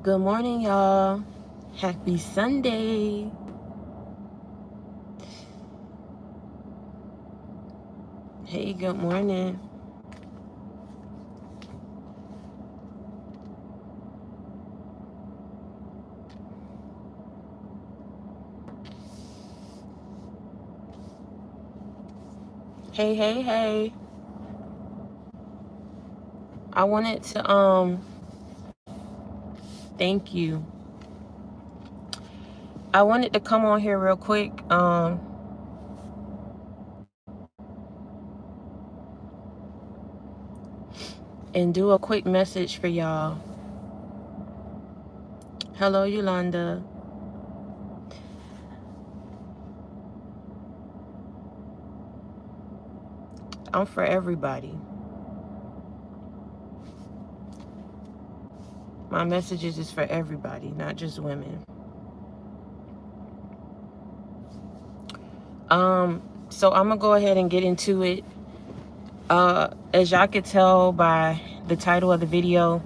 Good morning, y'all. Happy Sunday. Hey, good morning. Hey. I wanted to thank you. I wanted to come on here real quick and do a quick message for y'all. Hello, Yolanda. I'm for everybody. My messages is for everybody, not just women. So I'm gonna go ahead and get into it. As y'all could tell by the title of the video,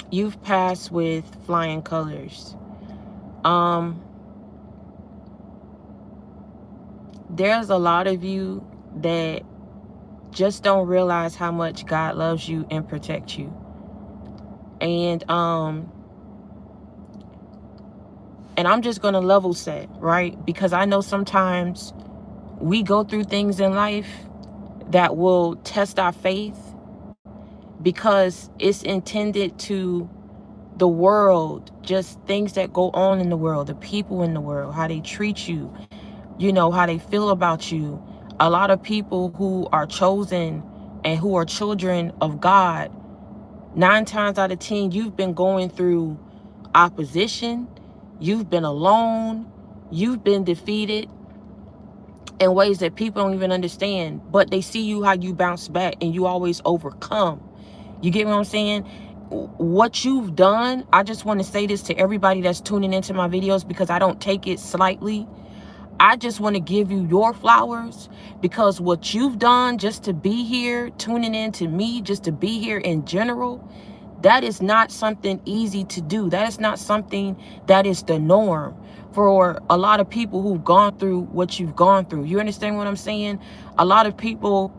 you've passed with flying colors. There's a lot of you that just don't realize how much God loves you and protects you. And I'm just gonna level set, right? Because I know sometimes we go through things in life that will test our faith, because it's intended to the world, just things that go on in the world, the people in the world, how they treat you, how they feel about you. A lot of people who are chosen and who are children of God, 9 times out of 10, you've been going through opposition, you've been alone, you've been defeated in ways that people don't even understand, but they see you how you bounce back and you always overcome. You get what I'm saying? What you've done, I just want to say this to everybody that's tuning into my videos, because I don't take it slightly. I just want to give you your flowers, because what you've done just to be here, tuning in to me, just to be here in general, that is not something easy to do. That is not something that is the norm for a lot of people who've gone through what you've gone through. You understand what I'm saying? A lot of people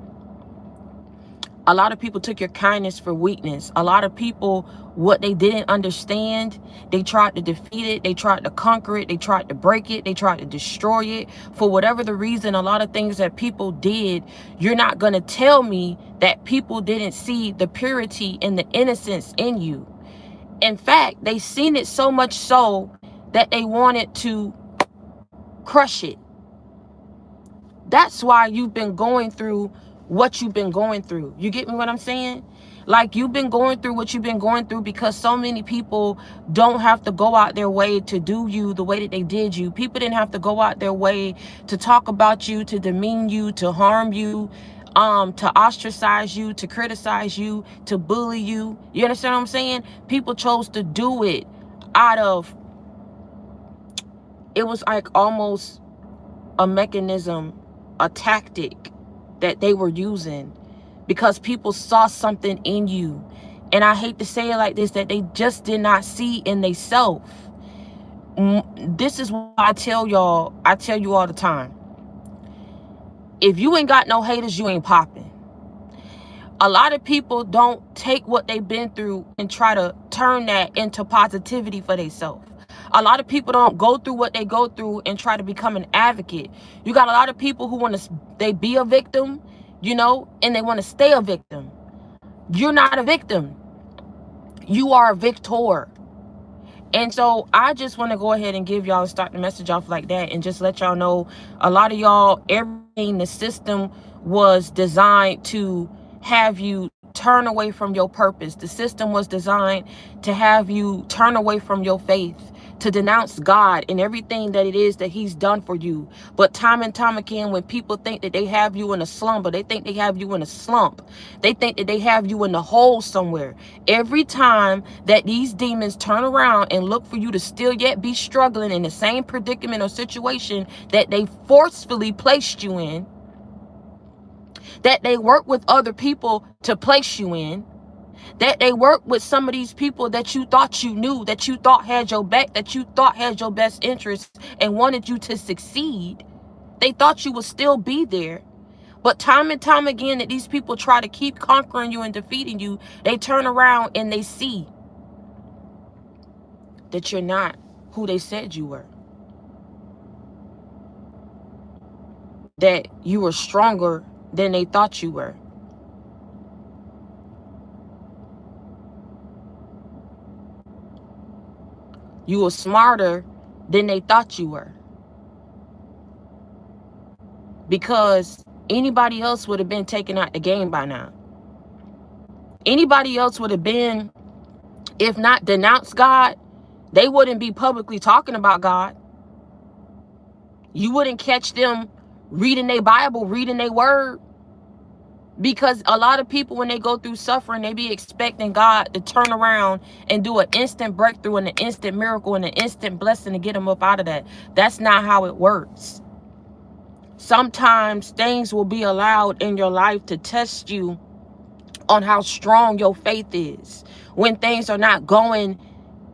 took your kindness for weakness. A lot of people, what they didn't understand, they tried to defeat it, they tried to conquer it, they tried to break it, they tried to destroy it. For whatever the reason, a lot of things that people did, you're not going to tell me that people didn't see the purity and the innocence in you. In fact, they seen it so much so that they wanted to crush it. That's why you've been going through what you've been going through. You get me what I'm saying? Like, you've been going through what you've been going through because so many people don't have to go out their way to do you the way that they did you. People didn't have to go out their way to talk about you, to demean you, to harm you, to ostracize you, to criticize you, to bully you. You understand what I'm saying? People chose to do it out of, it was like almost a mechanism, a tactic that they were using, because people saw something in you. And I hate to say it like this, that they just did not see in themselves. This is why I tell you all the time, if you ain't got no haters, you ain't popping. A lot of people don't take what they've been through and try to turn that into positivity for themselves. A lot of people don't go through what they go through and try to become an advocate. You got a lot of people who want to, they be a victim, and they want to stay a victim. You're not a victim. You are a victor. And so I just want to go ahead and give y'all, start the message off like that, and just let y'all know, a lot of y'all, everything, the system was designed to have you turn away from your purpose. The system was designed to have you turn away from your faith, to denounce God and everything that it is that he's done for you. But time and time again, when people think that they have you in a slumber, they think they have you in a slump, they think that they have you in the hole somewhere. Every time that these demons turn around and look for you to still yet be struggling in the same predicament or situation that they forcefully placed you in, that they work with other people to place you in, That they worked with some of these people that you thought you knew, that you thought had your back, that you thought had your best interests and wanted you to succeed. They thought you would still be there. But time and time again that these people try to keep conquering you and defeating you, they turn around and they see that you're not who they said you were. That you were stronger than they thought you were. You were smarter than they thought you were. Because anybody else would have been taken out the game by now. Anybody else would have been, if not denounced God, they wouldn't be publicly talking about God. You wouldn't catch them reading their Bible, reading their word. Because a lot of people, when they go through suffering, they be expecting God to turn around and do an instant breakthrough and an instant miracle and an instant blessing to get them up out of that. That's not how it works. Sometimes things will be allowed in your life to test you on how strong your faith is. When things are not going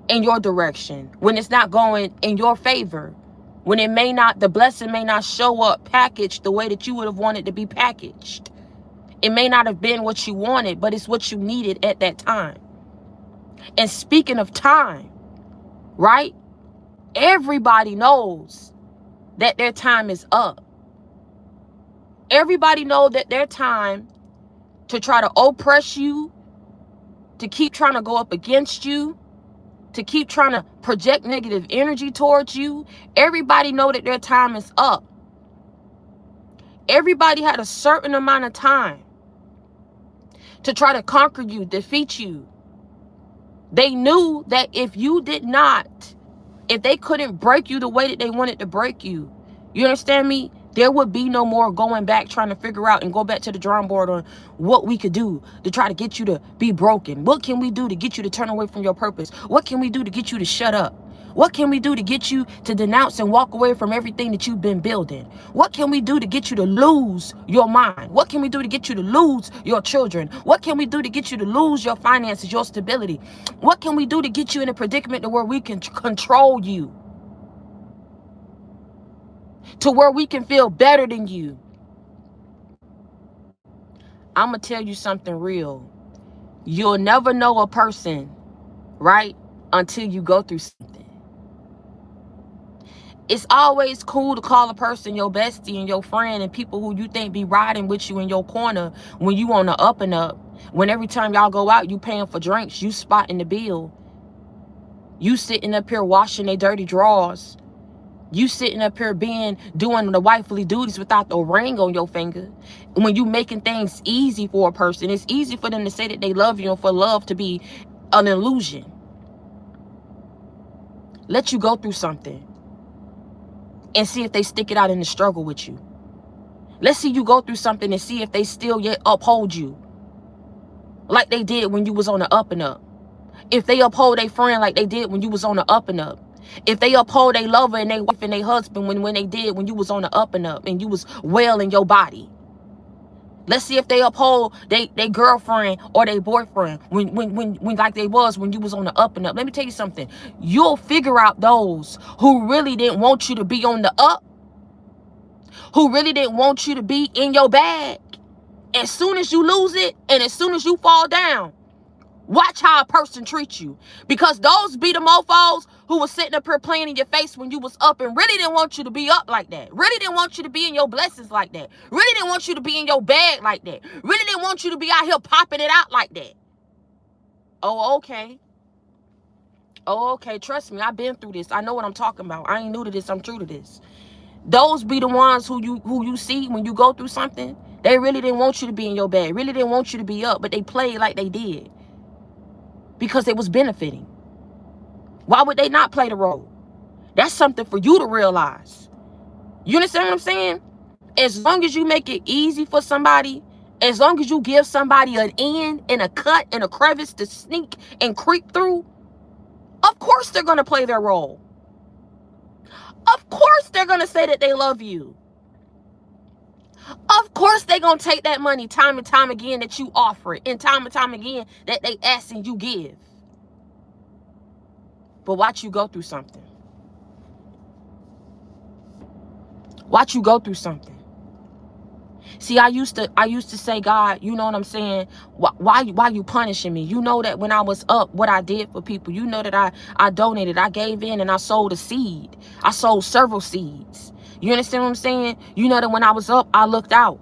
in your direction, when it's not going in your favor, when it may not, the blessing may not show up packaged the way that you would have wanted to be packaged. It may not have been what you wanted, but it's what you needed at that time. And speaking of time, right? Everybody knows that their time is up. Everybody knows that their time to try to oppress you, to keep trying to go up against you, to keep trying to project negative energy towards you. Everybody know that their time is up. Everybody had a certain amount of time to try to conquer you, defeat you. They knew that if you did not, if they couldn't break you the way that they wanted to break you, you understand me? There would be no more going back trying to figure out and go back to the drawing board on what we could do to try to get you to be broken. What can we do to get you to turn away from your purpose? What can we do to get you to shut up? What can we do to get you to denounce and walk away from everything that you've been building? What can we do to get you to lose your mind? What can we do to get you to lose your children? What can we do to get you to lose your finances, your stability? What can we do to get you in a predicament to where we can control you? To where we can feel better than you? I'm going to tell you something real. You'll never know a person, right, until you go through something. It's always cool to call a person your bestie and your friend and people who you think be riding with you in your corner when you on the up and up. When every time y'all go out, you paying for drinks, you spotting the bill. You sitting up here washing their dirty drawers. You sitting up here doing the wifely duties without the ring on your finger. When you making things easy for a person, it's easy for them to say that they love you and for love to be an illusion. Let you go through something and see if they stick it out in the struggle with you. Let's see you go through something and see if they still yet uphold you like they did when you was on the up and up. If they uphold their friend like they did when you was on the up and up. If they uphold their lover and their wife and their husband when they did when you was on the up and up and you was well in your body. Let's see if they uphold their girlfriend or their boyfriend when like they was when you was on the up and up. Let me tell you something. You'll figure out those who really didn't want you to be on the up, who really didn't want you to be in your bag. As soon as you lose it and as soon as you fall down, watch how a person treats you. Because those be the mofos who was sitting up here playing in your face when you was up and really didn't want you to be up like that. Really didn't want you to be in your blessings like that. Really didn't want you to be in your bag like that. Really didn't want you to be out here popping it out like that. Oh, okay. Oh, okay. Trust me, I've been through this. I know what I'm talking about. I ain't new to this. I'm true to this. Those be the ones who you see when you go through something. They really didn't want you to be in your bag. Really didn't want you to be up, but they played like they did. Because it was benefiting. Why would they not play the role? That's something for you to realize. You understand what I'm saying? As long as you make it easy for somebody, as long as you give somebody an end and a cut and a crevice to sneak and creep through, of course they're going to play their role. Of course they're going to say that they love you. Of course they gonna take that money time and time again that you offer it, and time again that they asking you give. But watch you go through something. Watch you go through something. See, I used to say, God, you know what I'm saying? Why you punishing me? You know that when I was up, what I did for people. You know that I donated, I gave in, and I sowed a seed. I sowed several seeds. You understand what I'm saying? You know that when I was up, I looked out.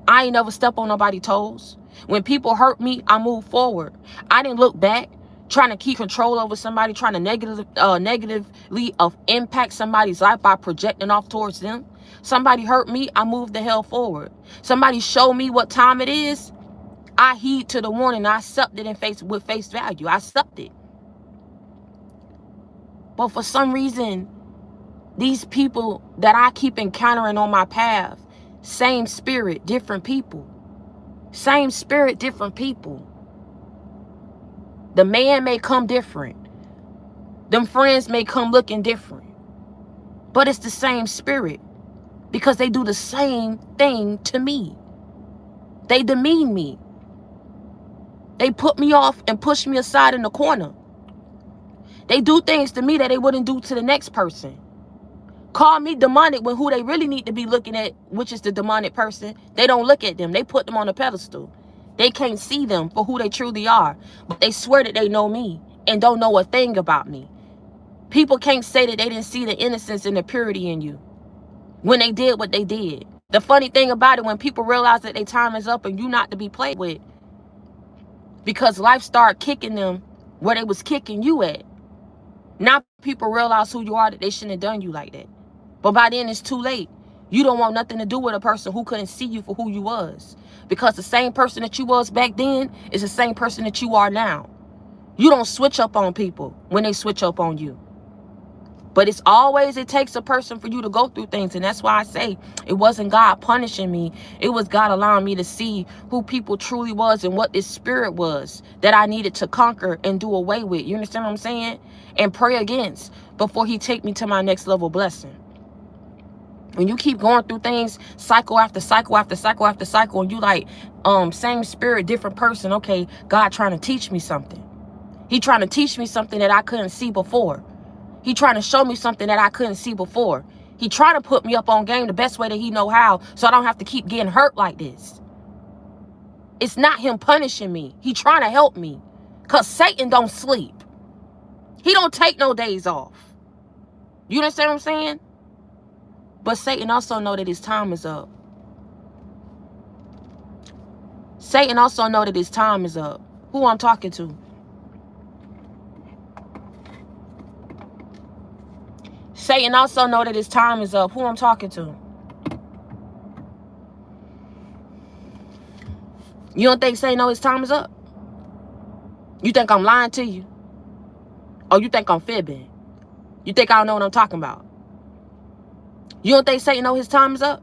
I ain't never step on nobody's toes. When people hurt me, I moved forward. I didn't look back, trying to keep control over somebody, trying to negatively impact somebody's life by projecting off towards them. Somebody hurt me, I moved the hell forward. Somebody showed me what time it is, I heed to the warning. I accepted it with face value. I accepted. But for some reason, these people that I keep encountering on my path, same spirit, different people. Same spirit, different people. The man may come different. Them friends may come looking different. But it's the same spirit. Because they do the same thing to me. They demean me. They put me off and push me aside in the corner. They do things to me that they wouldn't do to the next person. Call me demonic when who they really need to be looking at, which is the demonic person, they don't look at them. They put them on a pedestal. They can't see them for who they truly are. But they swear that they know me and don't know a thing about me. People can't say that they didn't see the innocence and the purity in you when they did what they did. The funny thing about it, when people realize that their time is up and you not to be played with, because life started kicking them where they was kicking you at. Now people realize who you are, that they shouldn't have done you like that. But by then it's too late. You don't want nothing to do with a person who couldn't see you for who you was. Because the same person that you was back then is the same person that you are now. You don't switch up on people when they switch up on you. But it takes a person for you to go through things. And that's why I say it wasn't God punishing me. It was God allowing me to see who people truly was and what this spirit was that I needed to conquer and do away with. You understand what I'm saying? And pray against before he take me to my next level blessing. When you keep going through things, cycle after cycle after cycle after cycle, and you like, same spirit, different person. Okay, God trying to teach me something. He trying to teach me something that I couldn't see before. He trying to show me something that I couldn't see before. He trying to put me up on game the best way that he know how, so I don't have to keep getting hurt like this. It's not him punishing me. He trying to help me. Because Satan don't sleep. He don't take no days off. You understand what I'm saying? But Satan also know that his time is up. Satan also know that his time is up. Who I'm talking to? Satan also know that his time is up. Who I'm talking to? You don't think Satan know his time is up? You think I'm lying to you? Or you think I'm fibbing? You think I don't know what I'm talking about? You don't think Satan know his time is up?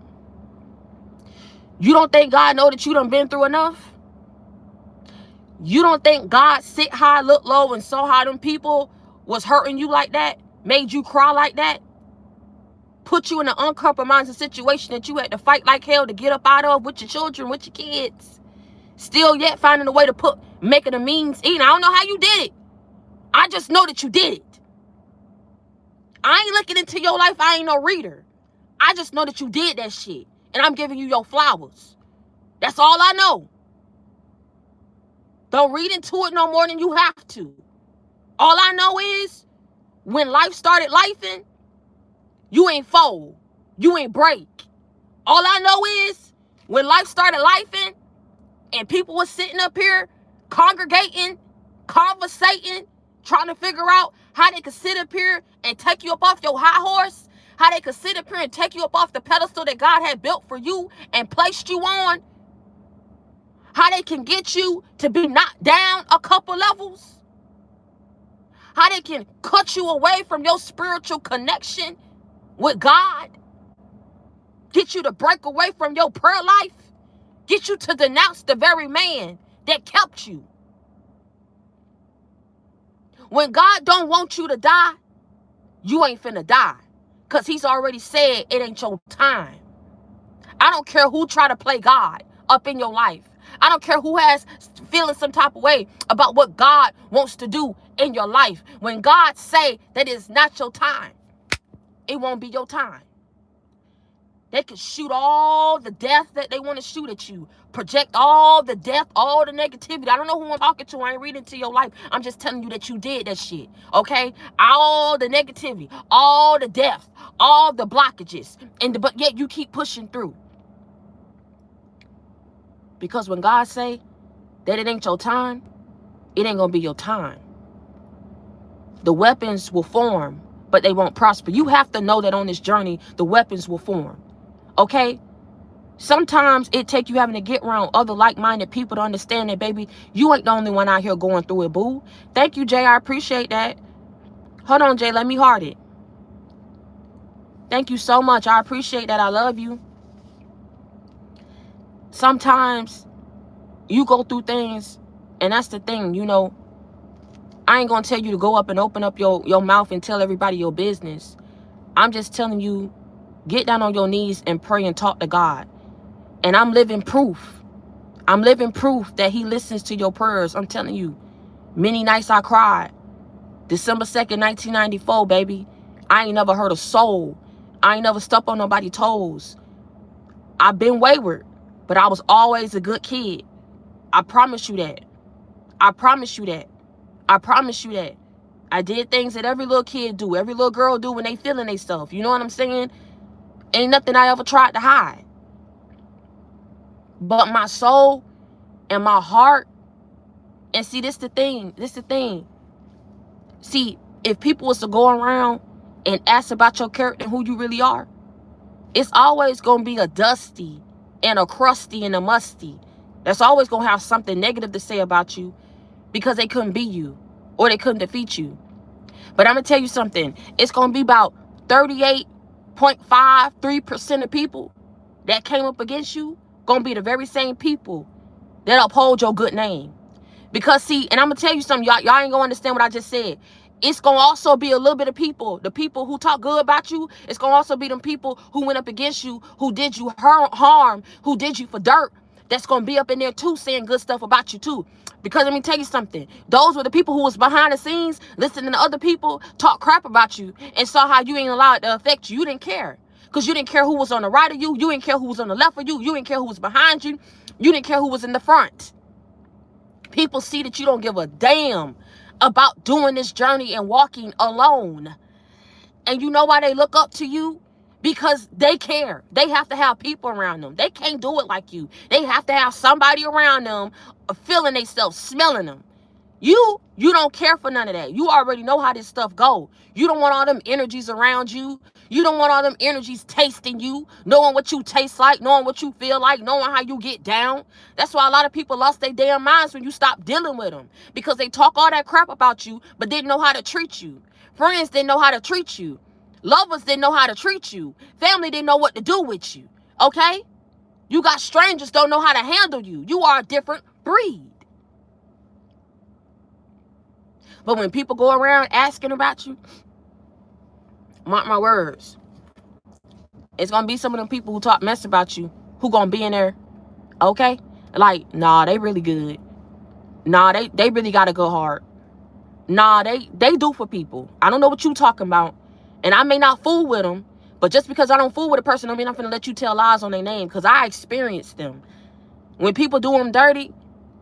You don't think God know that you done been through enough? You don't think God sit high, look low, and saw how them people was hurting you like that? Made you cry like that? Put you in an uncompromising situation that you had to fight like hell to get up out of with your children, with your kids. Still yet finding a way to making a means eating. I don't know how you did it. I just know that you did it. I ain't looking into your life. I ain't no reader. I just know that you did that shit. And I'm giving you your flowers. That's all I know. Don't read into it no more than you have to. All I know is when life started lifing, you ain't fold. You ain't break. All I know is when life started lifing and people were sitting up here congregating, conversating, trying to figure out how they could sit up here and take you up off your high horse, how they could sit up here and take you up off the pedestal that God had built for you and placed you on, how they can get you to be knocked down a couple levels, how they can cut you away from your spiritual connection with God, get you to break away from your prayer life, get you to denounce the very man that kept you. When God don't want you to die, you ain't finna die. Because he's already said it ain't your time. I don't care who try to play God up in your life. I don't care who has feeling some type of way about what God wants to do in your life. When God say that it's not your time, it won't be your time. They can shoot all the death that they want to shoot at you. Project all the death, all the negativity. I don't know who I'm talking to. I ain't reading to your life. I'm just telling you that you did that shit. Okay? All the negativity, all the death, all the blockages. But yet you keep pushing through. Because when God say that it ain't your time, it ain't going to be your time. The weapons will form, but they won't prosper. You have to know that on this journey, the weapons will form. Okay? Sometimes it take you having to get around other like-minded people to understand that, baby, you ain't the only one out here going through it, boo. Thank you, Jay. I appreciate that. Hold on, Jay. Let me heart it. Thank you so much. I appreciate that. I love you. Sometimes you go through things, and that's the thing, you know. I ain't going to tell you to go up and open up your mouth and tell everybody your business. I'm just telling you, get down on your knees and pray and talk to God. And I'm living proof. I'm living proof that he listens to your prayers. I'm telling you, many nights I cried. December 2nd, 1994, baby. I ain't never heard a soul. I ain't never stepped on nobody's toes. I've been wayward, but I was always a good kid. I promise you that. I promise you that. I promise you that. I did things that every little kid do, every little girl do when they feeling they stuff. You know what I'm saying? Ain't nothing I ever tried to hide. But my soul and my heart, and see, this the thing. This the thing. See, if people was to go around and ask about your character and who you really are, it's always going to be a dusty and a crusty and a musty. That's always going to have something negative to say about you because they couldn't be you or they couldn't defeat you. But I'm going to tell you something. It's going to be about 38.53% of people that came up against you going to be the very same people that uphold your good name. Because see, and I'm going to tell you something, y'all ain't going to understand what I just said. It's going to also be a little bit of people, the people who talk good about you. It's going to also be them people who went up against you, who did you harm, who did you for dirt. That's going to be up in there too, saying good stuff about you too. Because let me tell you something. Those were the people who was behind the scenes, listening to other people talk crap about you and saw how you ain't allowed it to affect you. You didn't care. Because you didn't care who was on the right of you. You didn't care who was on the left of you. You didn't care who was behind you. You didn't care who was in the front. People see that you don't give a damn about doing this journey and walking alone. And you know why they look up to you? Because they care. They have to have people around them. They can't do it like you. They have to have somebody around them feeling themselves, smelling them. You don't care for none of that. You already know how this stuff go. You don't want all them energies around you. You don't want all them energies tasting you, knowing what you taste like, knowing what you feel like, knowing how you get down. That's why a lot of people lost their damn minds when you stopped dealing with them. Because they talk all that crap about you, but didn't know how to treat you. Friends didn't know how to treat you. Lovers didn't know how to treat you. Family didn't know what to do with you. Okay? You got strangers don't know how to handle you. You are a different breed. But when people go around asking about you, mark my words, it's going to be some of them people who talk mess about you who going to be in there, okay? Like, nah, they really good. Nah, they really got to go hard. Nah, they do for people. I don't know what you talking about. And I may not fool with them, but just because I don't fool with a person don't mean I'm finna let you tell lies on their name, because I experienced them. When people do them dirty,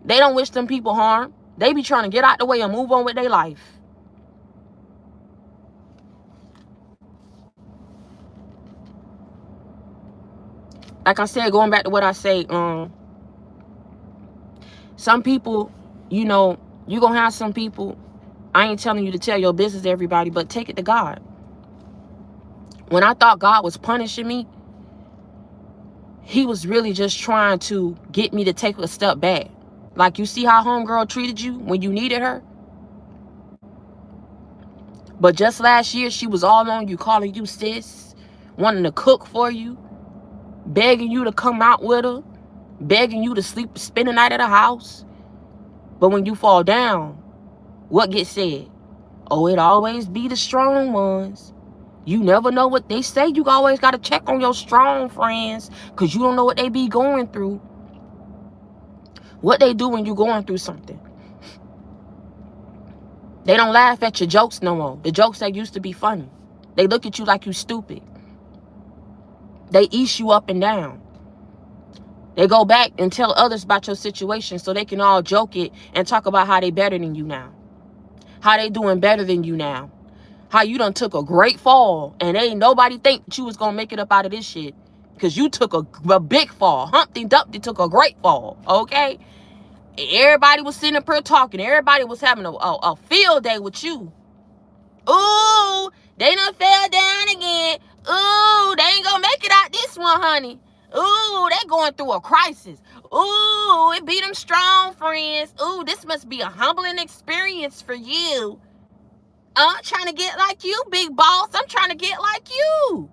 they don't wish them people harm. They be trying to get out the way and move on with their life. Like I said, going back to what I say, some people, you know, you gonna have some people, I ain't telling you to tell your business to everybody, but take it to God. When I thought God was punishing me, he was really just trying to get me to take a step back. Like, you see how homegirl treated you when you needed her? But just last year, she was all on you, calling you sis, wanting to cook for you, begging you to come out with her, begging you to spend the night at her house. But when you fall down, what gets said? Oh, it always be the strong ones. You never know what they say. You always got to check on your strong friends because you don't know what they be going through. What they do when you going through something. They don't laugh at your jokes no more. The jokes that used to be funny. They look at you like you stupid. They ease you up and down. They go back and tell others about your situation so they can all joke it and talk about how they better than you now. How they doing better than you now. How you done took a great fall and ain't nobody think you was going to make it up out of this shit. Because you took a big fall. Humpty Dumpty took a great fall. Okay? Everybody was sitting up here talking. Everybody was having a field day with you. Ooh, they done fell down again. Ooh, they ain't gonna make it out this one, honey. Ooh, they going through a crisis. Ooh, it be them strong friends. Ooh, this must be a humbling experience for you. I'm trying to get like you, big boss. I'm trying to get like you.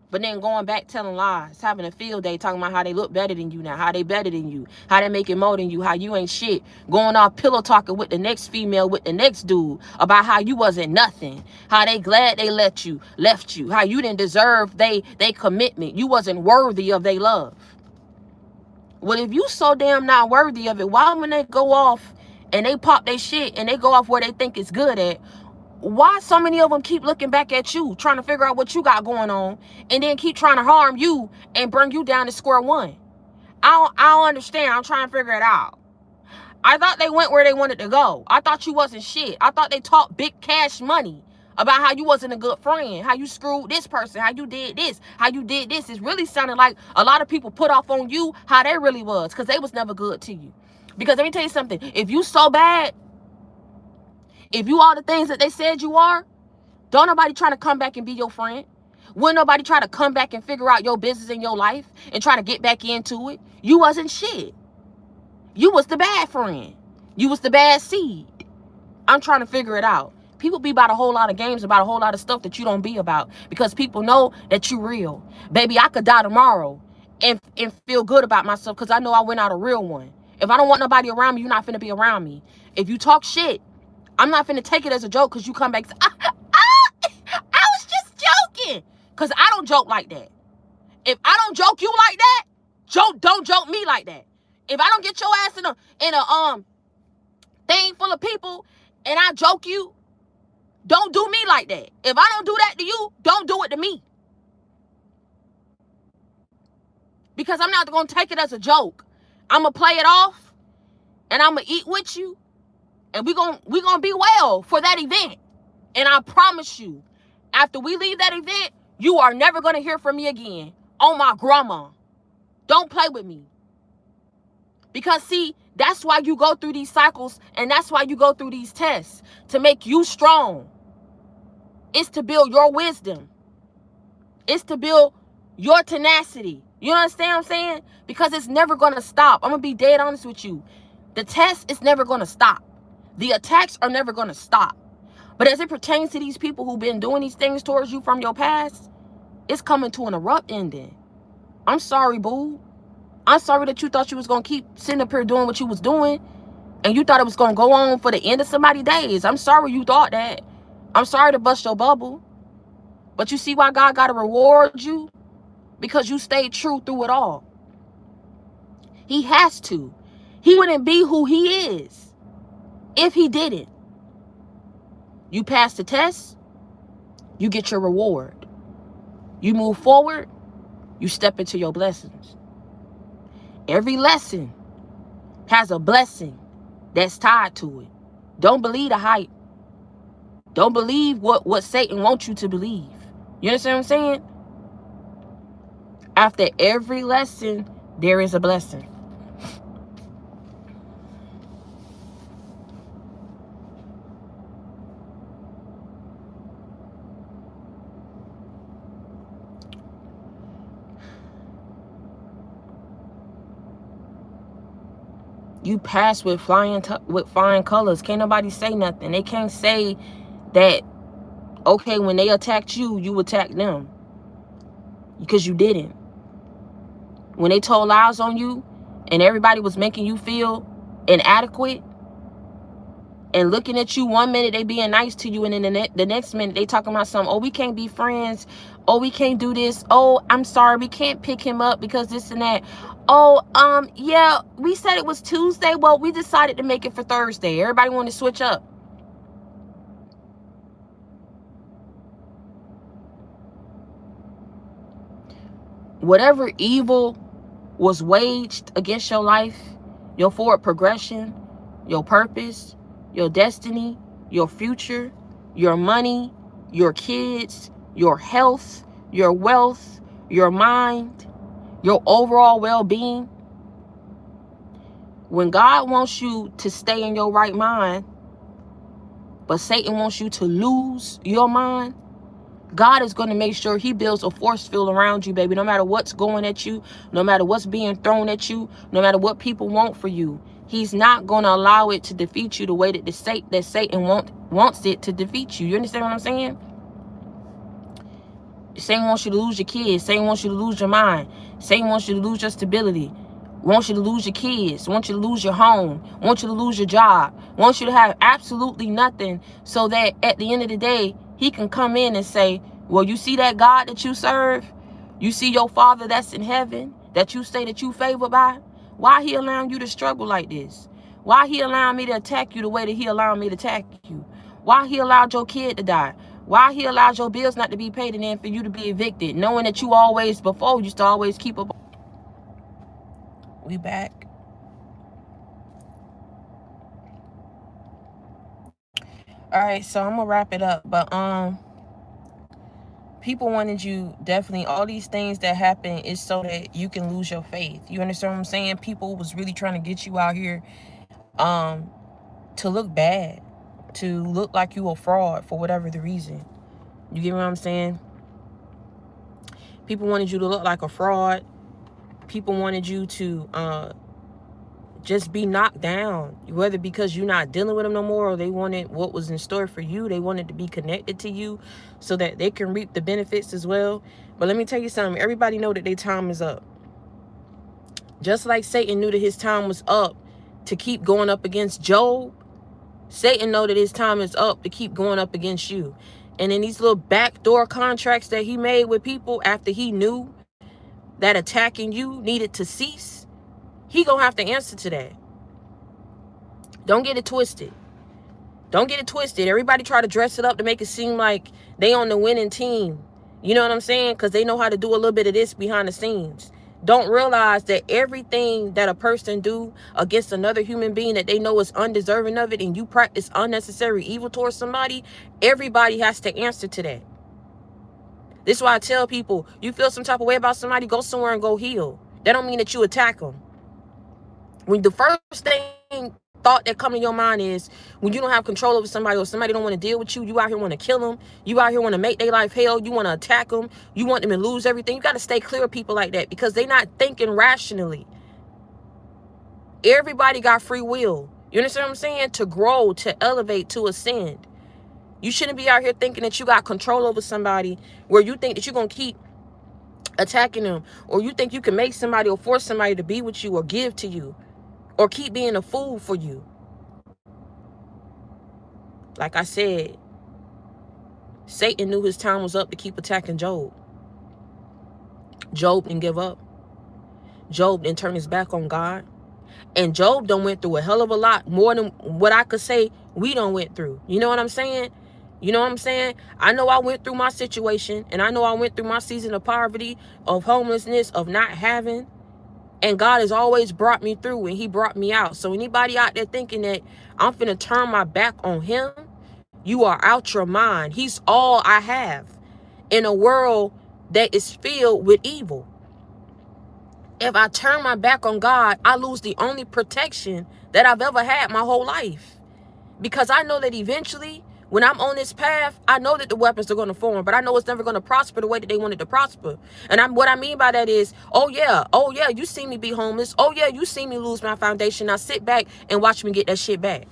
But then going back telling lies, having a field day, talking about how they look better than you now, how they better than you, how they making more than you, how you ain't shit. Going off pillow talking with the next female, with the next dude, about how you wasn't nothing, how they glad they left you, how you didn't deserve they commitment. You wasn't worthy of their love. Well, if you so damn not worthy of it, why when they go off and they pop their shit and they go off where they think it's good at, why so many of them keep looking back at you, trying to figure out what you got going on, and then keep trying to harm you and bring you down to square one? I don't understand. I'm trying to figure it out. I thought they went where they wanted to go. I thought you wasn't shit. I thought they talked big cash money about how you wasn't a good friend, how you screwed this person, how you did this, how you did this. It's really sounding like a lot of people put off on you how they really was, because they was never good to you. Because let me tell you something. If you so bad, if you are the things that they said you are, don't nobody try to come back and be your friend. Wouldn't nobody try to come back and figure out your business in your life and try to get back into it? You wasn't shit. You was the bad friend. You was the bad seed. I'm trying to figure it out. People be about a whole lot of games, about a whole lot of stuff that you don't be about, because people know that you real. Baby, I could die tomorrow and feel good about myself because I know I went out a real one. If I don't want nobody around me, you're not finna be around me. If you talk shit, I'm not finna take it as a joke because you come back and say, I was just joking. Because I don't joke like that. If I don't joke you like that, don't joke me like that. If I don't get your ass in a thing full of people and I joke you, don't do me like that. If I don't do that to you, don't do it to me. Because I'm not going to take it as a joke. I'm going to play it off and I'm going to eat with you. And we're gonna be well for that event. And I promise you, after we leave that event, you are never going to hear from me again. Oh, my grandma. Don't play with me. Because, see, that's why you go through these cycles and that's why you go through these tests, to make you strong. It's to build your wisdom. It's to build your tenacity. You understand what I'm saying? Because it's never going to stop. I'm going to be dead honest with you. The test is never going to stop. The attacks are never going to stop. But as it pertains to these people who've been doing these things towards you from your past, it's coming to an abrupt ending. I'm sorry, boo. I'm sorry that you thought you was going to keep sitting up here doing what you was doing, and you thought it was going to go on for the end of somebody's days. I'm sorry you thought that. I'm sorry to bust your bubble. But you see why God got to reward you? Because you stayed true through it all. He has to. He wouldn't be who he is if he didn't. You pass the test, you get your reward. You move forward, you step into your blessings. Every lesson has a blessing that's tied to it. Don't believe the hype. Don't believe what Satan wants you to believe. You understand what I'm saying? After every lesson, there is a blessing. You pass with flying colors. Can't nobody say nothing. They can't say that, okay, when they attacked you, you attacked them. Because you didn't. When they told lies on you and everybody was making you feel inadequate, and looking at you. One minute they being nice to you, and then the next minute they talking about something. Oh, we can't be friends. Oh, we can't do this. Oh, I'm sorry, we can't pick him up because this and that. Oh, yeah, we said it was Tuesday. Well, we decided to make it for Thursday. Everybody want to switch up. Whatever evil was waged against your life, your forward progression, your purpose, your destiny, your future, your money, your kids, your health, your wealth, your mind, your overall well-being. When God wants you to stay in your right mind, but Satan wants you to lose your mind, God is going to make sure he builds a force field around you, baby. No matter what's going at you, no matter what's being thrown at you, no matter what people want for you, he's not going to allow it to defeat you the way that Satan wants it to defeat you. You understand what I'm saying? Satan wants you to lose your kids. Satan wants you to lose your mind. Satan wants you to lose your stability. Wants you to lose your kids. Wants you to lose your home. Wants you to lose your job. Wants you to have absolutely nothing, so that at the end of the day, he can come in and say, well, you see that God that you serve? You see your Father that's in heaven, that you say that you favor by? Why he allowing you to struggle like this? Why he allowing me to attack you the way that he allowed me to attack you? Why he allowed your kid to die? Why he allowed your bills not to be paid and then for you to be evicted, knowing that you always, before, used to always keep up? We back. All right, so I'm gonna wrap it up, but people wanted you, definitely, all these things that happen is so that you can lose your faith. You understand what I'm saying? People was really trying to get you out here to look bad, to look like you a fraud for whatever the reason. You get what I'm saying? People wanted you to look like a fraud. People wanted you to just be knocked down, whether because you're not dealing with them no more, or they wanted what was in store for you. They wanted to be connected to you so that they can reap the benefits as well. But let me tell you something. Everybody know that their time is up. Just like Satan knew that his time was up to keep going up against Job, Satan know that his time is up to keep going up against you. And in these little backdoor contracts that he made with people after he knew that attacking you needed to cease, he gonna have to answer to that. Don't get it twisted. Don't get it twisted. Everybody try to dress it up to make it seem like they on the winning team. You know what I'm saying? Because they know how to do a little bit of this behind the scenes. Don't realize that everything that a person do against another human being that they know is undeserving of it, and you practice unnecessary evil towards somebody, everybody has to answer to that. This is why I tell people, you feel some type of way about somebody, go somewhere and go heal. That don't mean that you attack them. When the first thought that come to your mind is when you don't have control over somebody, or somebody don't want to deal with you, you out here want to kill them, you out here want to make their life hell, you want to attack them, you want them to lose everything. You got to stay clear of people like that, because they're not thinking rationally. Everybody got free will. You understand what I'm saying? To grow, to elevate, to ascend. You shouldn't be out here thinking that you got control over somebody, where you think that you're going to keep attacking them, or you think you can make somebody or force somebody to be with you or give to you, or keep being a fool for you. Like I said, Satan knew his time was up to keep attacking Job. Job didn't give up. Job didn't turn his back on God. And Job done went through a hell of a lot more than what I could say we done went through. You know what I'm saying? You know what I'm saying? I know I went through my situation, and I know I went through my season of poverty, of homelessness, of not having. And God has always brought me through, and he brought me out. So anybody out there thinking that I'm finna turn my back on him, you are out your mind. He's all I have in a world that is filled with evil. If I turn my back on God, I lose the only protection that I've ever had my whole life. Because I know that eventually, when I'm on this path, I know that the weapons are going to form, but I know it's never going to prosper the way that they wanted to prosper. And what I mean by that is, oh yeah, you see me be homeless. Oh yeah, you see me lose my foundation. Now sit back and watch me get that shit back.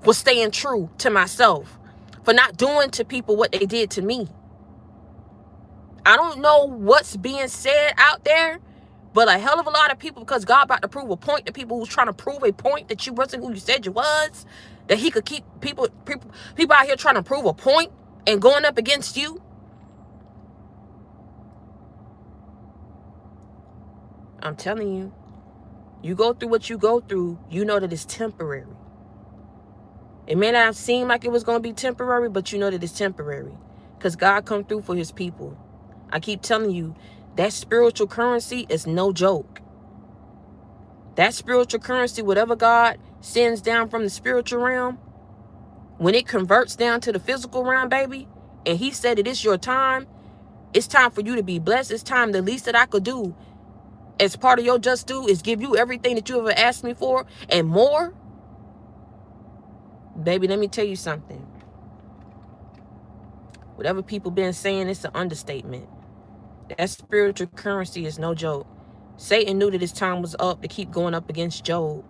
For staying true to myself. For not doing to people what they did to me. I don't know what's being said out there, but a hell of a lot of people, because God about to prove a point to people who's trying to prove a point that you wasn't who you said you was, That he could keep people out here trying to prove a point and going up against you? I'm telling you, you go through what you go through, you know that it's temporary. It may not seem like it was going to be temporary, but you know that it's temporary. Because God come through for his people. I keep telling you, that spiritual currency is no joke. That spiritual currency, whatever God sends down from the spiritual realm, when it converts down to the physical realm, baby, and he said it is your time, it's time for you to be blessed. It's time. The least that I could do as part of your just due is give you everything that you ever asked me for and more. Baby, let me tell you something. Whatever people been saying, it's an understatement. That spiritual currency is no joke. Satan knew that his time was up to keep going up against Job.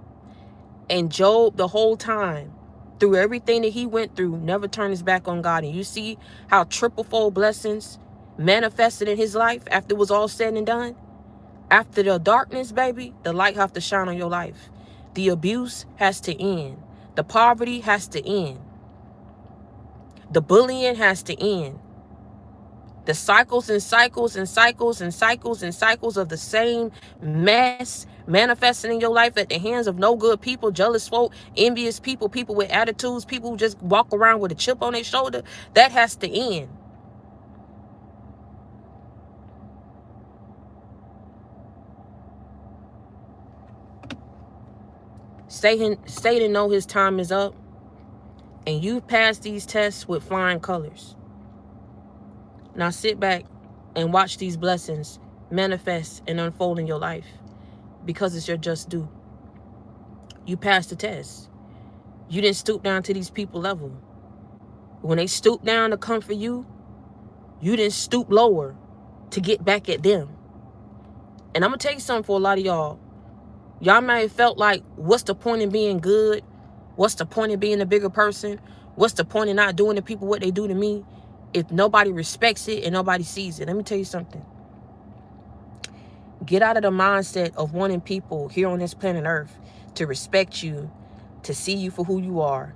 And Job, the whole time, through everything that he went through, never turned his back on God. And you see how triple-fold blessings manifested in his life after it was all said and done? After the darkness, baby, the light have to shine on your life. The abuse has to end. The poverty has to end. The bullying has to end. The cycles and cycles and cycles and cycles and cycles of the same mess manifesting in your life at the hands of no good people, jealous folk, envious people, people with attitudes, people who just walk around with a chip on their shoulder, that has to end. Satan know his time is up, and you pass these tests with flying colors. Now sit back and watch these blessings manifest and unfold in your life, because it's your just due. You passed the test. You didn't stoop down to these people level. When they stoop down to come for you, you didn't stoop lower to get back at them. And I'm going to tell you something for a lot of y'all. Y'all may have felt like, what's the point in being good? What's the point in being a bigger person? What's the point in not doing to people what they do to me if nobody respects it and nobody sees it? Let me tell you something. Get out of the mindset of wanting people here on this planet Earth to respect you, to see you for who you are.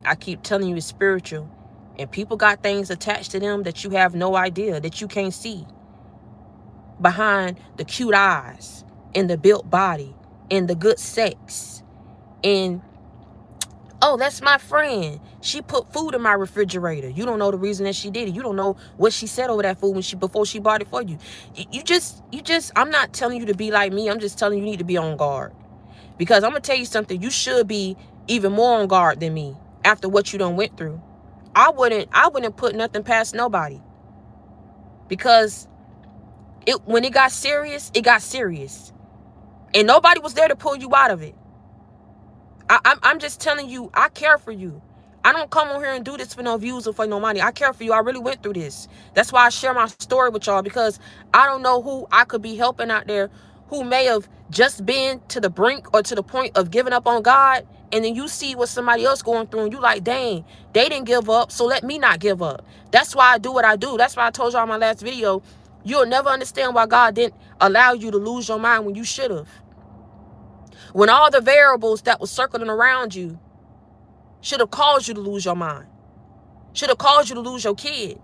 I keep telling you it's spiritual. And people got things attached to them that you have no idea, that you can't see. Behind the cute eyes, and the built body, and the good sex, and oh, that's my friend. She put food in my refrigerator. You don't know the reason that she did it. You don't know what she said over that food before she bought it for you. You just, I'm not telling you to be like me. I'm just telling you need to be on guard. Because I'm going to tell you something. You should be even more on guard than me after what you done went through. I wouldn't put nothing past nobody. Because when it got serious, it got serious. And nobody was there to pull you out of it. I'm just telling you, I care for you. I don't come on here and do this for no views or for no money. I care for you. I really went through this. That's why I share my story with y'all, because I don't know who I could be helping out there who may have just been to the brink or to the point of giving up on God. And then you see what somebody else going through and you like, dang, they didn't give up, so let me not give up. That's why I do what I do. That's why I told y'all in my last video, you'll never understand why God didn't allow you to lose your mind when you should have. When all the variables that were circling around you should have caused you to lose your mind. Should have caused you to lose your kid.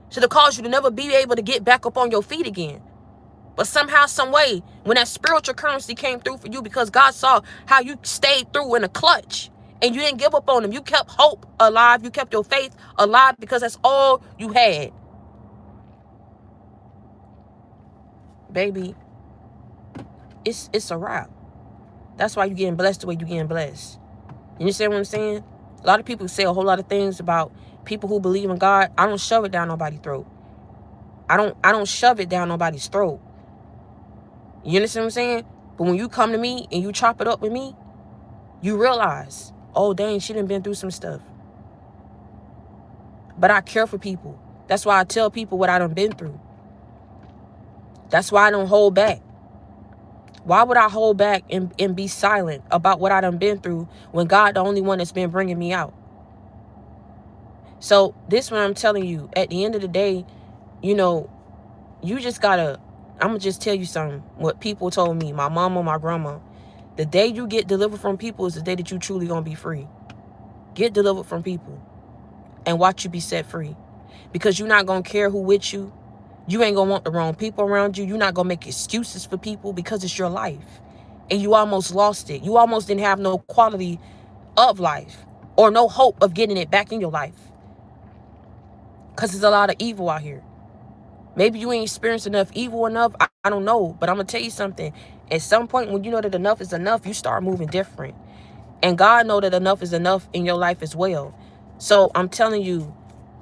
Should have caused you to never be able to get back up on your feet again. But somehow, some way, when that spiritual currency came through for you, because God saw how you stayed through in a clutch and you didn't give up on them. You kept hope alive. You kept your faith alive because that's all you had. Baby, it's a wrap. That's why you're getting blessed the way you're getting blessed. You understand what I'm saying? A lot of people say a whole lot of things about people who believe in God. I don't shove it down nobody's throat. I don't shove it down nobody's throat. You understand what I'm saying? But when you come to me and you chop it up with me, you realize, oh, dang, she done been through some stuff. But I care for people. That's why I tell people what I done been through. That's why I don't hold back. Why would I hold back and be silent about what I done been through when God the only one that's been bringing me out? So this one I'm telling you, at the end of the day, you know, you just gotta, I'm gonna just tell you something. What people told me, my mama, my grandma, the day you get delivered from people is the day that you truly gonna be free. Get delivered from people and watch you be set free. Because you're not going to care who with you. You ain't going to want the wrong people around you. You're not going to make excuses for people because it's your life. And you almost lost it. You almost didn't have no quality of life or no hope of getting it back in your life. Because there's a lot of evil out here. Maybe you ain't experienced enough evil enough. I don't know. But I'm going to tell you something. At some point when you know that enough is enough, you start moving different. And God know that enough is enough in your life as well. So I'm telling you,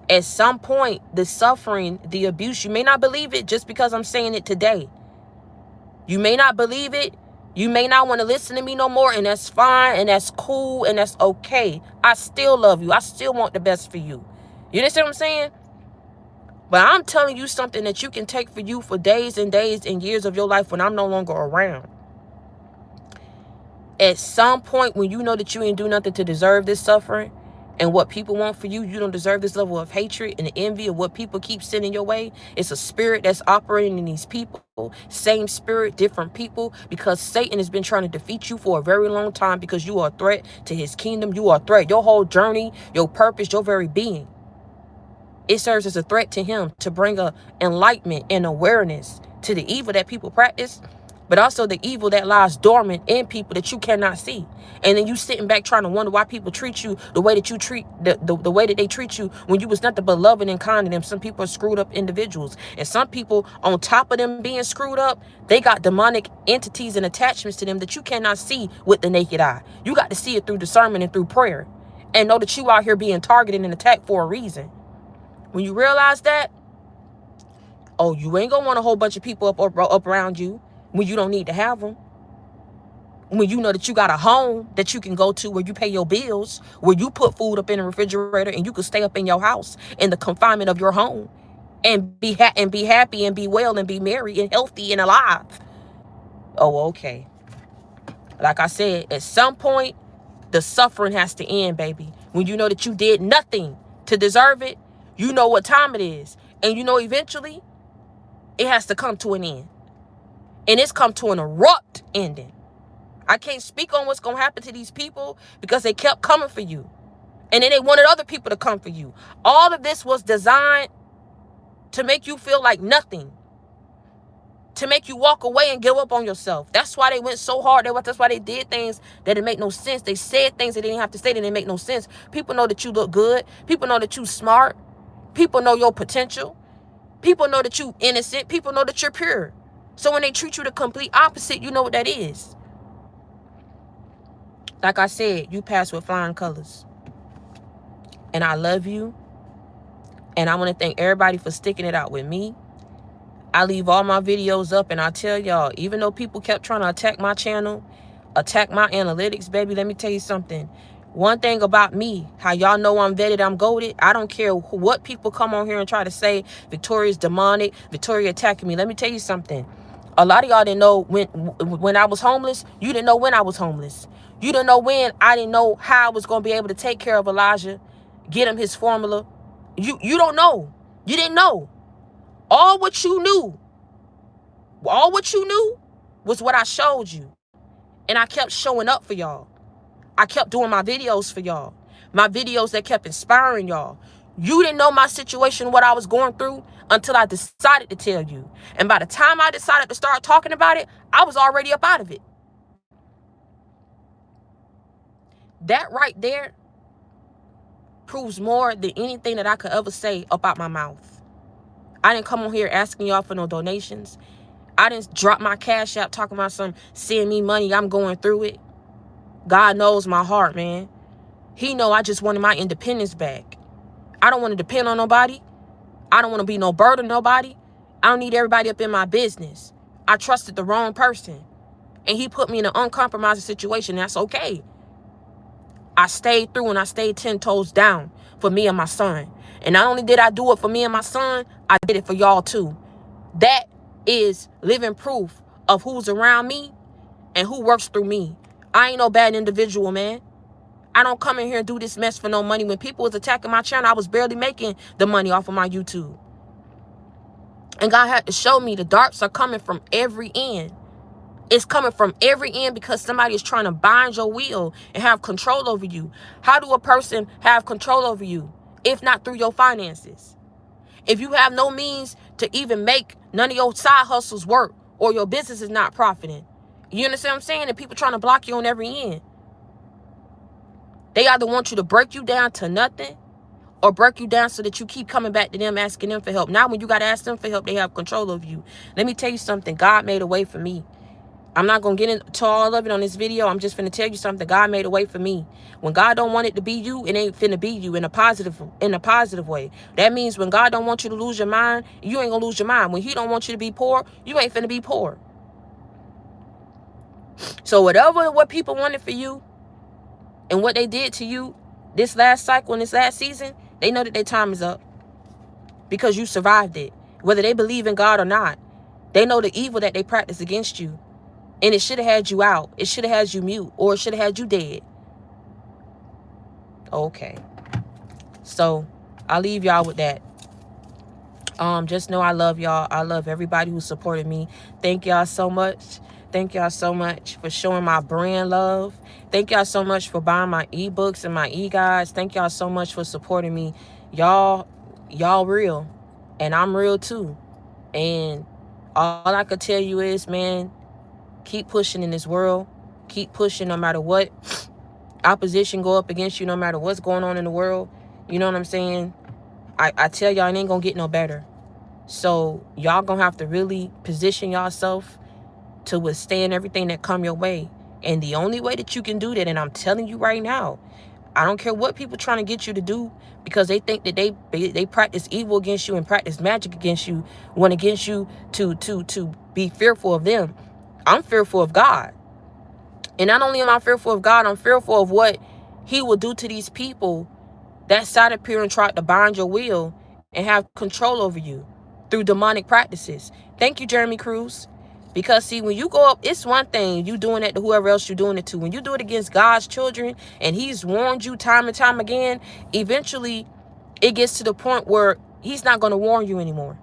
at some point, the suffering, the abuse, you may not believe it just because I'm saying it today. You may not believe it. You may not want to listen to me no more. And that's fine. And that's cool. And that's okay. I still love you. I still want the best for you. You understand what I'm saying? But I'm telling you something that you can take for you for days and days and years of your life when I'm no longer around. At some point when you know that you ain't do nothing to deserve this suffering and what people want for you, you don't deserve this level of hatred and envy of what people keep sending your way. It's a spirit that's operating in these people. Same spirit, different people, because Satan has been trying to defeat you for a very long time because you are a threat to his kingdom. You are a threat. Your whole journey, your purpose, your very being. It serves as a threat to him to bring a enlightenment and awareness to the evil that people practice, but also the evil that lies dormant in people that you cannot see. And then you sitting back trying to wonder why people treat you the way that you treat the way that they treat you when you was nothing but loving and kind to them. Some people are screwed up individuals, and some people, on top of them being screwed up, they got demonic entities and attachments to them that you cannot see with the naked eye. You got to see it through discernment and through prayer, and know that you out here being targeted and attacked for a reason. When you realize that, oh, you ain't gonna want a whole bunch of people up around you when you don't need to have them. When you know that you got a home that you can go to where you pay your bills, where you put food up in the refrigerator and you can stay up in your house in the confinement of your home and be happy and be well and be merry and healthy and alive. Oh, okay. Like I said, at some point, the suffering has to end, baby. When you know that you did nothing to deserve it, you know what time it is. And you know eventually it has to come to an end. And it's come to an abrupt ending. I can't speak on what's going to happen to these people because they kept coming for you. And then they wanted other people to come for you. All of this was designed to make you feel like nothing. To make you walk away and give up on yourself. That's why they went so hard. That's why they did things that didn't make no sense. They said things that they didn't have to say that didn't make no sense. People know that you look good. People know that you smart. People know your potential. People know that you innocent. People know that you're pure. So when they treat you the complete opposite, you know what that is. Like I said, you pass with flying colors. And I love you. And I want to thank everybody for sticking it out with me. I leave all my videos up, and I tell y'all, even though people kept trying to attack my channel, attack my analytics, baby, let me tell you something. One thing about me, how y'all know I'm vetted, I'm goated. I don't care what people come on here and try to say Victoria's demonic, Victoria attacking me. Let me tell you something. A lot of y'all didn't know when I was homeless. You didn't know when I was homeless. You didn't know when I didn't know how I was going to be able to take care of Elijah, get him his formula. You don't know. You didn't know. All what you knew was what I showed you. And I kept showing up for y'all. I kept doing my videos for y'all. My videos that kept inspiring y'all. You didn't know my situation, what I was going through, until I decided to tell you. And by the time I decided to start talking about it, I was already up out of it. That right there proves more than anything that I could ever say about my mouth. I didn't come on here asking y'all for no donations. I didn't drop my cash out talking about some send me money. I'm going through it. God knows my heart, man. He know I just wanted my independence back. I don't want to depend on nobody. I don't want to be no burden to nobody. I don't need everybody up in my business. I trusted the wrong person. And he put me in an uncompromising situation. That's okay. I stayed through and I stayed 10 toes down for me and my son. And not only did I do it for me and my son, I did it for y'all too. That is living proof of who's around me and who works through me. I ain't no bad individual, man. I don't come in here and do this mess for no money. When people was attacking my channel, I was barely making the money off of my YouTube. And God had to show me the darts are coming from every end. It's coming from every end because somebody is trying to bind your will and have control over you. How do a person have control over you if not through your finances? If you have no means to even make none of your side hustles work or your business is not profiting. You understand what I'm saying? And people trying to block you on every end. They either want you to break you down to nothing or break you down so that you keep coming back to them, asking them for help. Now, when you got to ask them for help, they have control of you. Let me tell you something. God made a way for me. I'm not going to get into all of it on this video. I'm just finna tell you something. God made a way for me. When God don't want it to be you, it ain't finna be you in a positive way. That means when God don't want you to lose your mind, you ain't gonna lose your mind. When he don't want you to be poor, you ain't finna be poor. So what people wanted for you and what they did to you this last cycle and this last season, they know that their time is up because you survived it. Whether they believe in God or not, they know the evil that they practice against you. And it should have had you out. It should have had you mute. Or it should have had you dead. Okay. So, I'll leave y'all with that. Just know I love y'all. I love everybody who supported me. Thank y'all so much. Thank y'all so much for showing my brand love. Thank y'all so much for buying my ebooks and my e-guides. Thank y'all so much for supporting me. Y'all real. And I'm real too. And all I could tell you is, man, keep pushing in this world. Keep pushing no matter what opposition go up against you, no matter what's going on in the world. You know what I'm saying? I tell y'all, it ain't gonna get no better. So y'all gonna have to really position yourself to withstand everything that come your way. And the only way that you can do that, and I'm telling you right now, I don't care what people trying to get you to do, because they think that they practice evil against you and practice magic against you, want against you to be fearful of them. I'm fearful of God. And not only am I fearful of God, I'm fearful of what he will do to these people that sat up here and tried to bind your will and have control over you through demonic practices. Thank you, Jeremy Cruz. Because see, when you go up, it's one thing you doing it to whoever else you're doing it to. When you do it against God's children and he's warned you time and time again, eventually it gets to the point where he's not going to warn you anymore.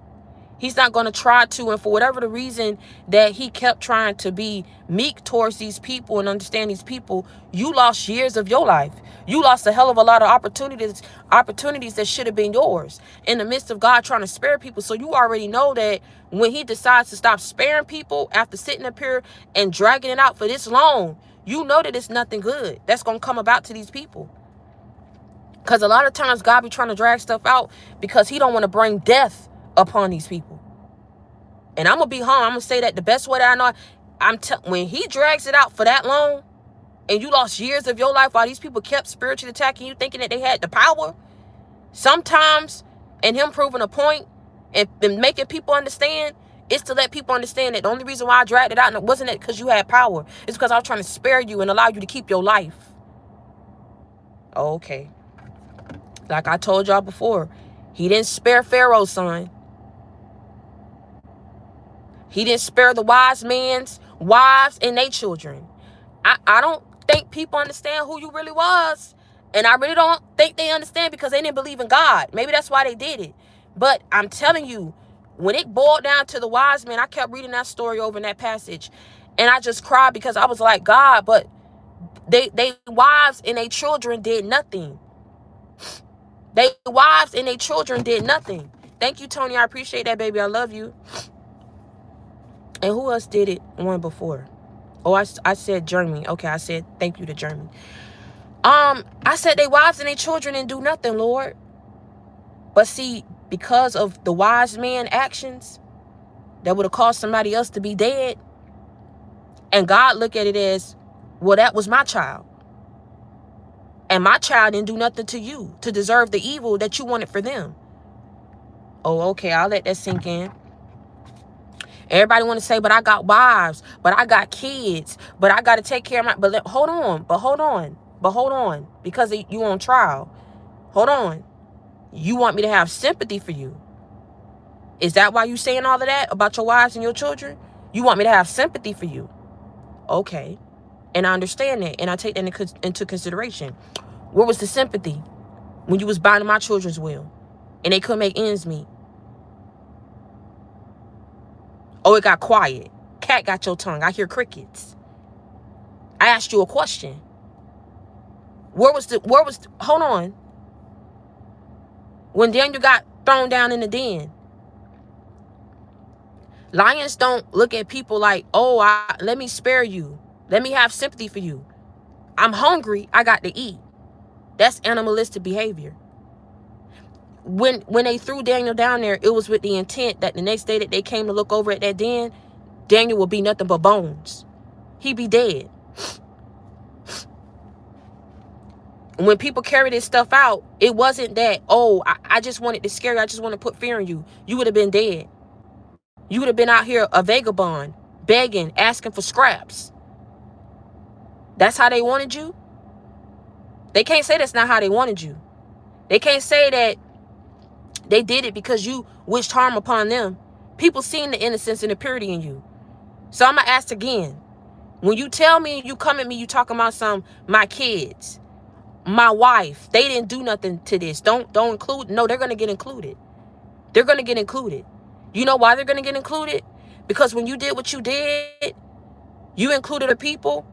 He's not going to try to, and for whatever the reason that he kept trying to be meek towards these people and understand these people, you lost years of your life. You lost a hell of a lot of opportunities that should have been yours in the midst of God trying to spare people. So you already know that when he decides to stop sparing people after sitting up here and dragging it out for this long, you know that it's nothing good that's going to come about to these people. Because a lot of times God be trying to drag stuff out because he don't want to bring death upon these people. And I'm going to be home. I'm going to say that the best way that I know, when he drags it out for that long and you lost years of your life while these people kept spiritually attacking you, thinking that they had the power, sometimes, and him proving a point and making people understand, is to let people understand that the only reason why I dragged it out wasn't it because you had power. It's because I was trying to spare you and allow you to keep your life. Okay. Like I told y'all before, he didn't spare Pharaoh's son. He didn't spare the wise men's wives and their children. I don't think people understand who you really was. And I really don't think they understand because they didn't believe in God. Maybe that's why they did it. But I'm telling you, when it boiled down to the wise men, I kept reading that story over in that passage. And I just cried because I was like, God, but they wives and their children did nothing. They wives and their children did nothing. Thank you, Tony. I appreciate that, baby. I love you. And who else did it one before? Oh, I said Jeremy. Okay, I said thank you to Jeremy. I said they wives and their children didn't do nothing, Lord. But see, because of the wise man actions that would have caused somebody else to be dead, and God looked at it as, well, that was my child. And my child didn't do nothing to you to deserve the evil that you wanted for them. Oh, okay, I'll let that sink in. Everybody want to say, but I got wives, but I got kids, but I got to take care of my, hold on, because you on trial. Hold on. You want me to have sympathy for you? Is that why you saying all of that about your wives and your children? You want me to have sympathy for you? Okay. And I understand that, and I take that into consideration. Where was the sympathy when you was binding my children's will and they couldn't make ends meet? Oh, it got quiet. cat got your tongue? I hear crickets. I asked you a question. Hold on. When Daniel got thrown down in the den, lions don't look at people like, oh, let me spare you. Let me have sympathy for you. I'm hungry. I got to eat. That's animalistic behavior. When they threw Daniel down there, it was with the intent that the next day that they came to look over at that den, Daniel would be nothing but bones. He'd be dead. When people carry this stuff out, it wasn't that, oh, I just wanted to scare you. I just want to put fear in you. You would have been dead. You would have been out here a vagabond, begging, asking for scraps. That's how they wanted you? They can't say that's not how they wanted you. They can't say that they did it because you wished harm upon them. People seen the innocence and the purity in you. So I'm going to ask again. When you tell me, you come at me, you talking about my kids, my wife, they didn't do nothing to this. Don't include. No, they're going to get included. They're going to get included. You know why they're going to get included? Because when you did what you did, you included the people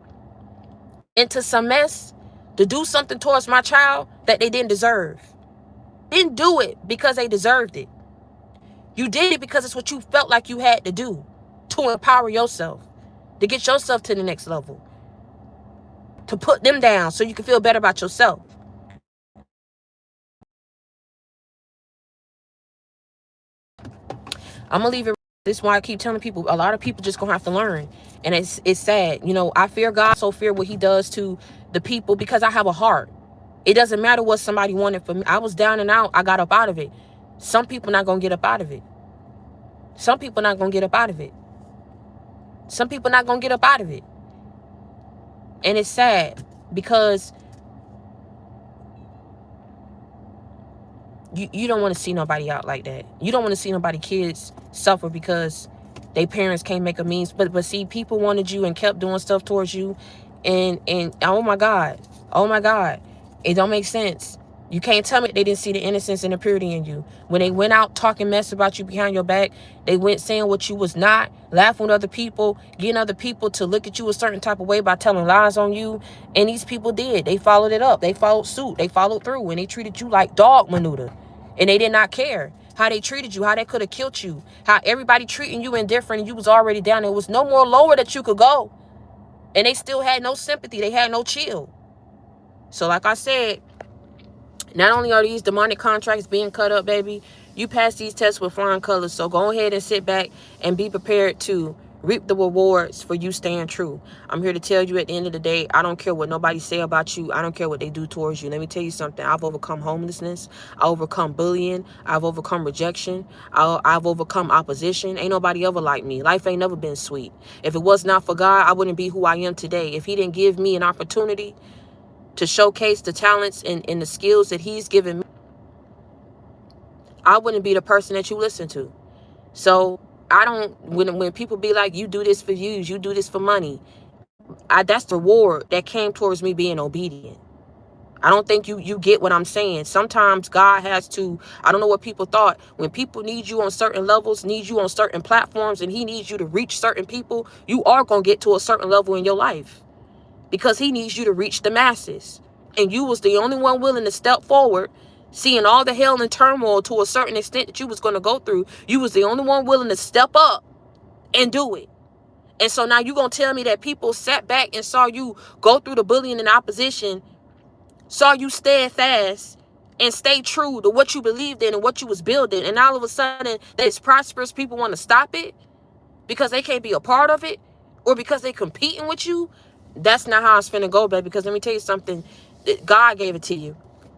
into some mess to do something towards my child that they didn't deserve. Didn't do it because they deserved it. You did it because it's what you felt like you had to do to empower yourself, to get yourself to the next level, to put them down so you can feel better about yourself. I'm going to leave it. This is why I keep telling people, a lot of people just going to have to learn. And it's sad. You know, I fear God, so fear what he does to the people because I have a heart. It doesn't matter what somebody wanted from me. I was down and out. I got up out of it. Some people not going to get up out of it. Some people not going to get up out of it. Some people not going to get up out of it. And it's sad because you don't want to see nobody out like that. You don't want to see nobody kids suffer because their parents can't make a means. But see, people wanted you and kept doing stuff towards you. And oh my God, it don't make sense. You can't tell me they didn't see the innocence and the purity in you. When they went out talking mess about you behind your back, they went saying what you was not, laughing with other people, getting other people to look at you a certain type of way by telling lies on you. And these people did. They followed it up. They followed suit. They followed through. And they treated you like dog manure. And they did not care how they treated you, how they could have killed you, how everybody treating you indifferent and you was already down. There was no more lower that you could go. And they still had no sympathy. They had no chill. So like I said, not only are these demonic contracts being cut up, baby, you pass these tests with flying colors. So go ahead and sit back and be prepared to reap the rewards for you staying true. I'm here to tell you at the end of the day, I don't care what nobody say about you. I don't care what they do towards you. Let me tell you something. I've overcome homelessness. I overcome bullying. I've overcome rejection. I've overcome opposition. Ain't nobody ever like me. Life ain't never been sweet. If it was not for God, I wouldn't be who I am today. If he didn't give me an opportunity to showcase the talents and the skills that he's given me, I wouldn't be the person that you listen to. So I don't, when people be like, you do this for views, you do this for money, that's the reward that came towards me being obedient. I don't think you get what I'm saying. Sometimes God has to, I don't know what people thought, when people need you on certain levels, need you on certain platforms, and he needs you to reach certain people, you are going to get to a certain level in your life. Because he needs you to reach the masses. And you was the only one willing to step forward, seeing all the hell and turmoil to a certain extent that you was going to go through. You was the only one willing to step up and do it. And so now you're going to tell me that people sat back and saw you go through the bullying and opposition, saw you stand fast and stay true to what you believed in and what you was building. And all of a sudden, that it's prosperous, people want to stop it because they can't be a part of it or because they competing with you. That's not how it's finna go, baby. Because let me tell you something. God gave it to you.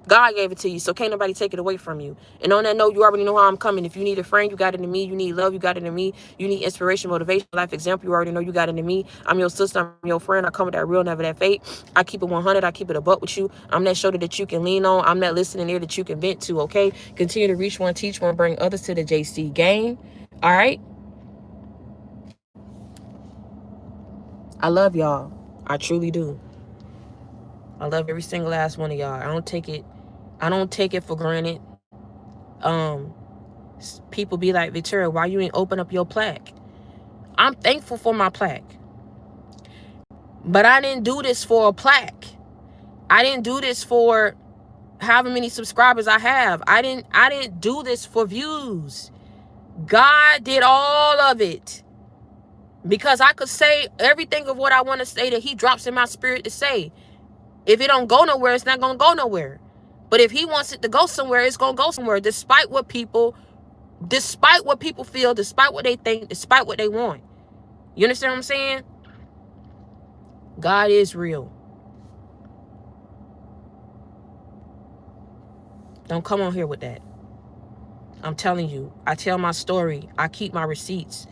God gave it to you. So can't nobody take it away from you. And on that note, you already know how I'm coming. If you need a friend, you got it in me. You need love, you got it in me. You need inspiration, motivation, life example, you already know you got it in me. I'm your sister. I'm your friend. I come with that real, never that fake. I keep it 100. I keep it a buck with you. I'm that shoulder that you can lean on. I'm that listening ear that you can vent to, okay? Continue to reach one, teach one, bring others to the JC game. All right? I love y'all. I truly do. I love every single last one of y'all. I don't take it for granted. People be like, Victoria, why you ain't open up your plaque? I'm thankful for my plaque. But I didn't do this for a plaque. I didn't do this for however many subscribers I have. I didn't do this for views. God did all of it. Because I could say everything of what I want to say that he drops in my spirit to say. If it don't go nowhere, it's not going to go nowhere. But if he wants it to go somewhere, it's going to go somewhere. Despite what people feel, despite what they think, despite what they want. You understand what I'm saying? God is real. Don't come on here with that. I'm telling you, I tell my story. I keep my receipts.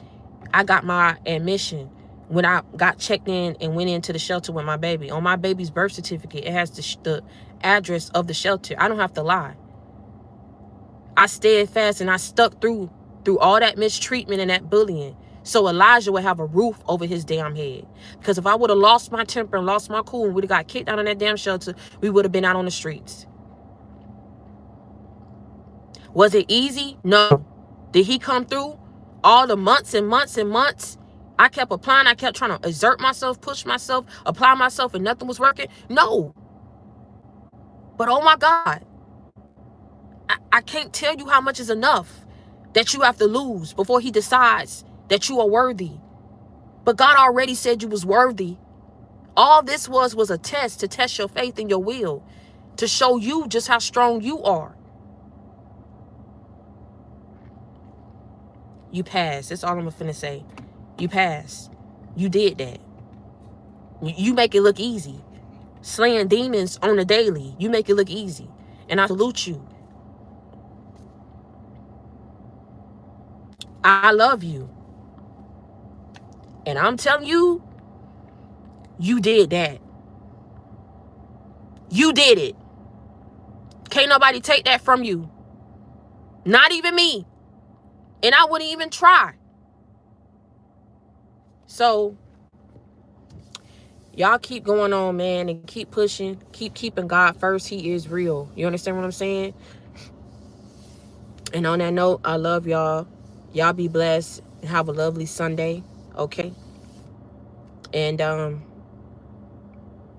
I got my admission when I got checked in and went into the shelter with my baby. On my baby's birth certificate, it has the address of the shelter. I don't have to lie. I stayed fast and I stuck through all that mistreatment and that bullying. So Elijah would have a roof over his damn head. Because if I would have lost my temper and lost my cool and would have got kicked out of that damn shelter, we would have been out on the streets. Was it easy? No. Did he come through? All the months and months and months, I kept applying. I kept trying to exert myself, push myself, apply myself, and nothing was working. No. But oh my God, I can't tell you how much is enough that you have to lose before he decides that you are worthy. But God already said you was worthy. All this was a test to test your faith and your will, to show you just how strong you are. You passed. That's all I'm finna say. You passed. You did that. You make it look easy. Slaying demons on a daily. You make it look easy. And I salute you. I love you. And I'm telling you, you did that. You did it. Can't nobody take that from you. Not even me. And I wouldn't even try. So, y'all keep going on, man, and keep pushing. Keep keeping God first. He is real. You understand what I'm saying? And on that note, I love y'all. Y'all be blessed and have a lovely Sunday. Okay? And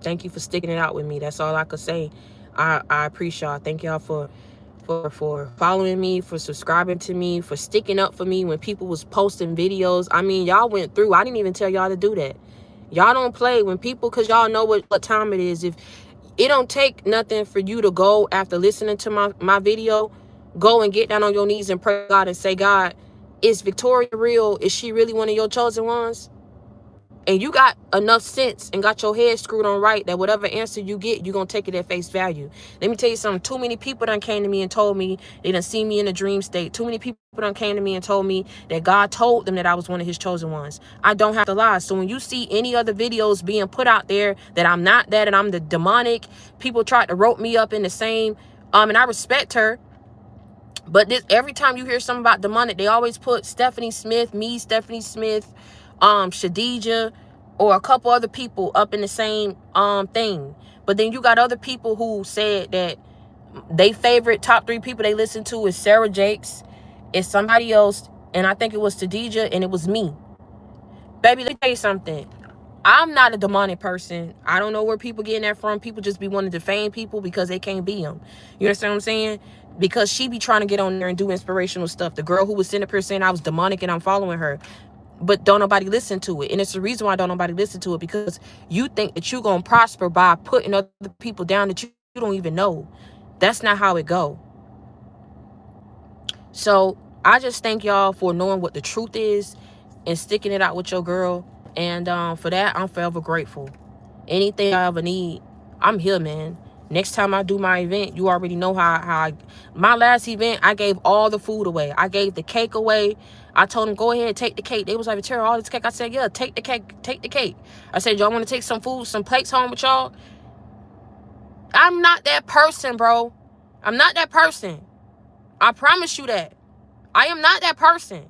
thank you for sticking it out with me. That's all I could say. I appreciate y'all. Thank y'all for following me, for subscribing to me, for sticking up for me when people was posting videos. I mean, y'all went through. I didn't even tell y'all to do that. Y'all don't play when people, because y'all know what time it is. If it don't take nothing for you to go after listening to my video, go and get down on your knees and pray to God and say, God, is Victoria real? Is she really one of your chosen ones? And you got enough sense and got your head screwed on right that whatever answer you get, you're going to take it at face value. Let me tell you something. Too many people done came to me and told me they done seen me in a dream state. Too many people done came to me and told me that God told them that I was one of his chosen ones. I don't have to lie. So when you see any other videos being put out there that I'm not that and I'm the demonic, people tried to rope me up in the same, and I respect her. But this, every time you hear something about demonic, they always put Stephanie Smith, Stephanie Smith, Shadija, or a couple other people up in the same thing. But then you got other people who said that they favorite top 3 people they listen to is Sarah Jakes, is somebody else, and I think it was Shadija, and it was me. Baby, let me tell you something. I'm not a demonic person. I don't know where people getting that from. People just be wanting to defame people because they can't be them. You understand what I'm saying? Because she be trying to get on there and do inspirational stuff. The girl who was sitting up here saying I was demonic and I'm following her. But don't nobody listen to it. And it's the reason why don't nobody listen to it. Because you think that you're going to prosper by putting other people down that you don't even know. That's not how it go. So I just thank y'all for knowing what the truth is and sticking it out with your girl. And for that, I'm forever grateful. Anything I ever need, I'm here, man. Next time I do my event, you already know how my last event, I gave all the food away. I gave the cake away. I told them, go ahead, take the cake. They was like, Tara, all this cake. I said, yeah, take the cake, take the cake. I said, y'all want to take some food, some plates home with y'all? I'm not that person, bro. I'm not that person. I promise you that. I am not that person.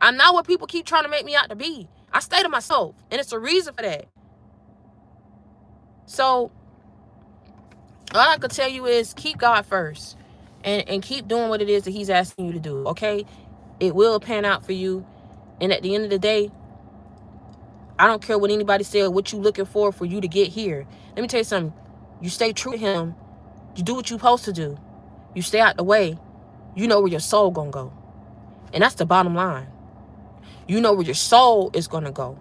I'm not what people keep trying to make me out to be. I stay to myself, and it's a reason for that. So all I could tell you is keep God first and keep doing what it is that he's asking you to do, okay? It will pan out for you. And at the end of the day, I don't care what anybody said, what you looking for you to get here. Let me tell you something. You stay true to him. You do what you're supposed to do. You stay out the way. You know where your soul gonna go. And that's the bottom line. You know where your soul is gonna go.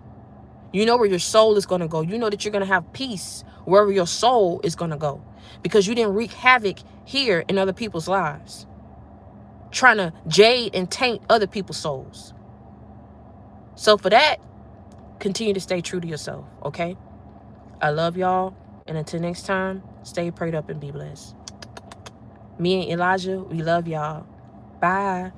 You know where your soul is gonna go. You know that you're gonna have peace wherever your soul is gonna go. Because you didn't wreak havoc here in other people's lives. Trying to jade and taint other people's souls. So for that, continue to stay true to yourself, okay? I love y'all. And until next time, stay prayed up and be blessed. Me and Elijah, we love y'all. Bye.